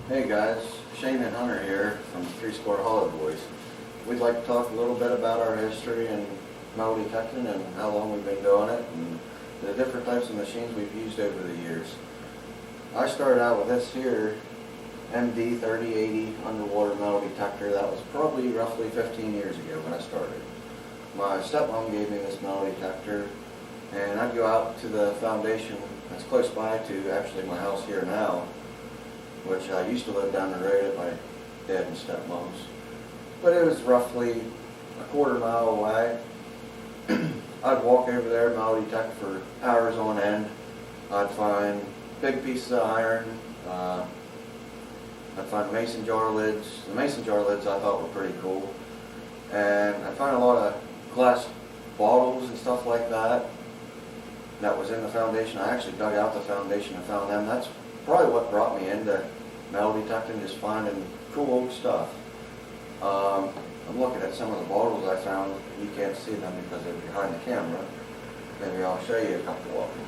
Hey guys, Shane and Hunter here from Three Square Hollow Boys. We'd like to talk a little bit about our history in metal detecting and how long we've been doing it and the different types of machines we've used over the years. I started out with this here MD 3080 underwater metal detector. That was probably roughly 15 years ago when I started. My stepmom gave me this metal detector, and I'd go out to the foundation that's close by to actually my house here now, which I used to live down the road at my dad and stepmom's. But it was roughly a quarter-mile away. I'd walk over there, metal detect for hours on end. I'd find big pieces of iron. I'd find mason jar lids. The mason jar lids I thought were pretty cool. And I'd find a lot of glass bottles and stuff like that that was in the foundation. I actually dug out the foundation and found them. That's probably what brought me into metal detecting, just finding cool old stuff. I'm looking at some of the bottles I found. You can't see them because they're behind the camera. Maybe I'll show you a couple of them.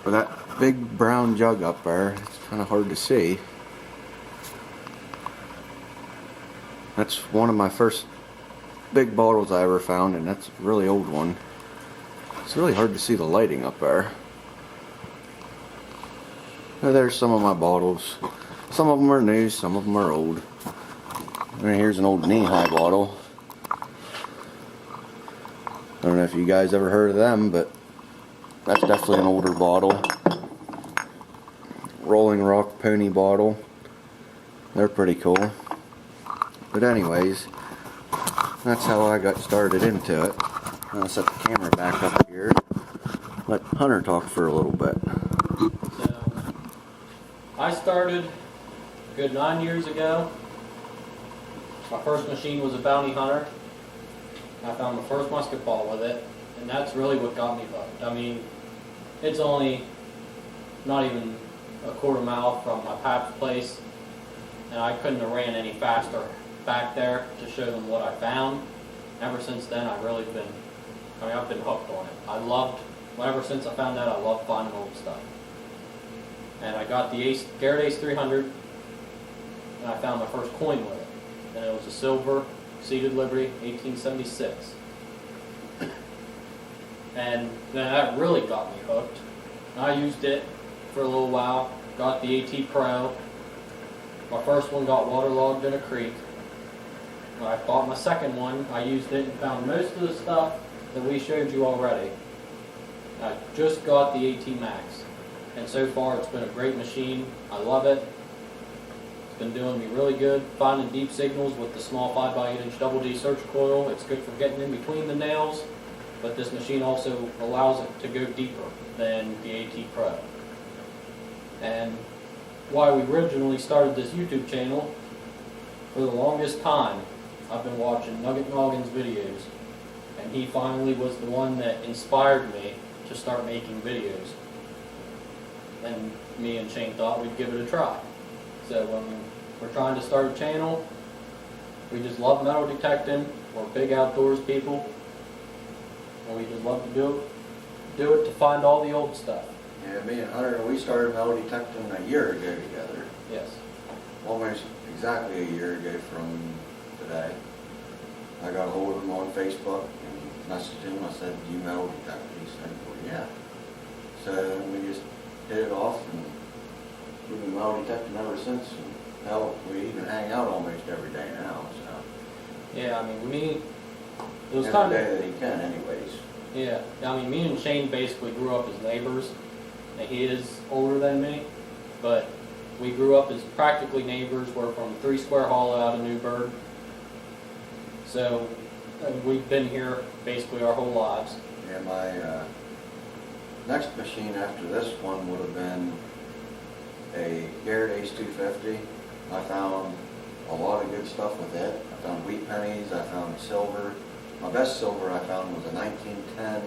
But that big brown jug up there, it's kind of hard to see. That's one of my first big bottles I ever found, and that's a really old one. It's really hard to see the lighting up there. Now, there's some of my bottles. Some of them are new, some of them are old. And here's an old knee-high bottle. I don't know if you guys ever heard of them, but that's definitely an older bottle. Rolling Rock Pony bottle. They're pretty cool. But anyways, that's how I got started into it. I'll set the camera back up here. Let Hunter talk for a little bit. So, I started a good 9 years ago. My first machine was a bounty hunter. I found my first musket ball with it, and that's really what got me hooked. I mean, it's only not even a quarter mile from my pap's place, and I couldn't have ran any faster back there to show them what I found. Ever since then, I've been hooked on it. Ever since I found out, I love finding old stuff. And I got the Garrett Ace 300, and I found my first coin with it. And it was a silver seated Liberty, 1876. And then that really got me hooked. I used it for a little while, got the AT Pro. My first one got waterlogged in a creek. When I bought my second one, I used it and found most of the stuff that we showed you already. I just got the AT Max, and so far it's been a great machine. I love it. It's been doing me really good, finding deep signals with the small 5x8 inch double D search coil. It's good for getting in between the nails, but this machine also allows it to go deeper than the AT Pro. And why we originally started this YouTube channel, for the longest time, I've been watching Nugget Noggin's videos, and he finally was the one that inspired me to start making videos. And me and Shane thought we'd give it a try. So when we're trying to start a channel, we just love metal detecting. We're big outdoors people, and we just love to do it to find all the old stuff. Yeah, me and Hunter, we started metal detecting a year ago together. Yes. Almost exactly a year ago from today. I got a hold of him on Facebook and messaged him. I said, "Do you metal detect?" He said, "Well, yeah." So we just hit it off, and we've been metal detecting ever since. And hell, we even hang out almost every day now. So Yeah, I mean, it was every kind day of, that he can, anyways. yeah, I mean, me and Shane basically grew up as neighbors. And he is older than me, but we grew up as practically neighbors. We're from Three Square Hollow out of Newburgh. So we've been here basically our whole lives. Yeah, my next machine after this one would have been a Garrett Ace 250. I found a lot of good stuff with it. I found wheat pennies, I found silver. My best silver I found was a 1910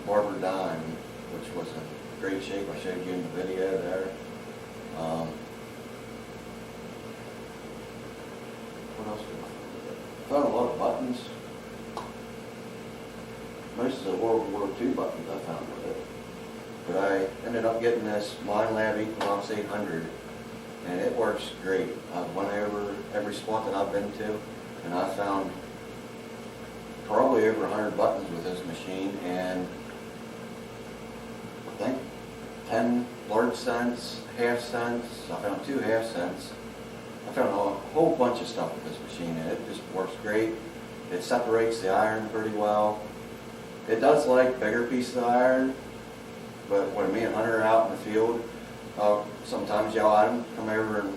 Barber dime, which was in great shape. I showed you in the video there. What else did I find with it? I found a lot of buttons. Most of the World War II buttons I found with it. ended up getting this Line Lab Equinox 800, and it works great. I've went over every spot that I've been to, and I found probably over 100 buttons with this machine, and I think 10 large cents, half cents. I found 2 half cents. I found a whole bunch of stuff with this machine, and it just works great. It separates the iron pretty well. It does like bigger pieces of iron, but when me and Hunter are out in the field, sometimes yell at him, come over and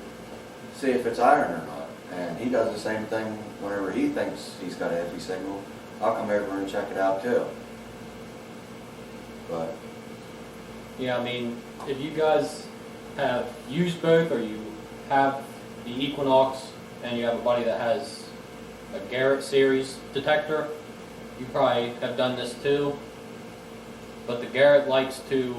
see if it's iron or not. And he does the same thing whenever he thinks he's got an iffy signal. I'll come over and check it out too. But Yeah, I mean, if you guys have used both, or you have the Equinox and you have a buddy that has a Garrett series detector, you probably have done this too. But the Garrett likes to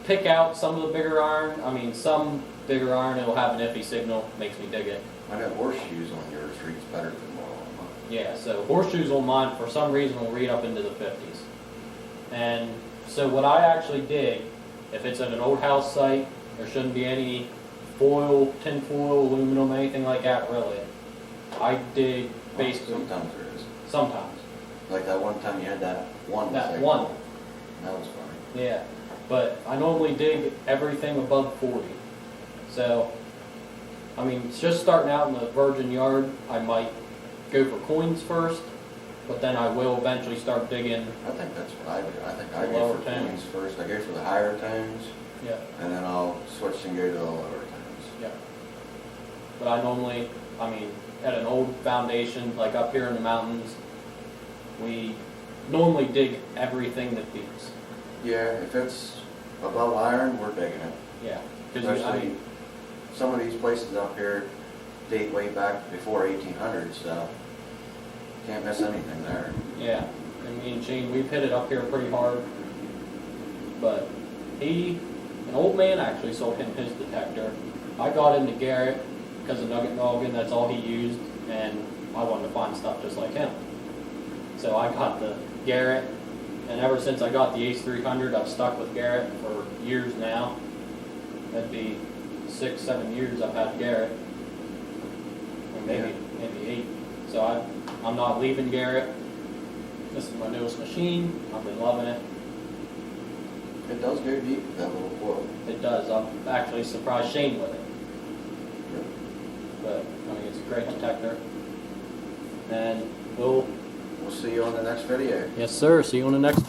pick out some of the bigger iron. I mean, some bigger iron, it'll have an iffy signal, makes me dig it. I know horseshoes on yours reads better than more on mine. Yeah, so horseshoes on mine, for some reason, will read up into the 50s. And so what I actually dig, if it's at an old house site, there shouldn't be any foil, tin foil, aluminum, anything like that, really. I dig basically, Sometimes there is. sometimes. Like that one time you had that one. That signal. one. That was funny. Yeah, but I normally dig everything above 40. So, I mean, it's just starting out in the virgin yard, I might go for coins first, but then I will eventually start digging. I think that's what I do. I think I The go lower for tones. tones first. I go for the higher tones, Yeah, and then I'll switch and go to the lower tones. yeah. But I normally, I mean, at an old foundation, like up here in the mountains, we normally dig everything that beats. Yeah, if it's above iron, we're digging it. Yeah, because I Especially mean, some of these places up here date way back before 1800, so can't miss anything there. yeah. And me and Shane, we've hit it up here pretty hard. But an old man actually sold him his detector. I got into Garrett because of Nugget Noggin, that's all he used, and I wanted to find stuff just like him. So I got the Garrett, and ever since I got the Ace 300, I've stuck with Garrett for years now. That'd be 6-7 years I've had Garrett, or maybe 8. So I'm not leaving Garrett. This is my newest machine. I've been loving it. It does go deep with that little coil. It does. I'm actually surprised Shane with it. Yep. But I mean, it's a great detector. And we'll. We'll see you on the next video. Yes, sir. See you on the next time.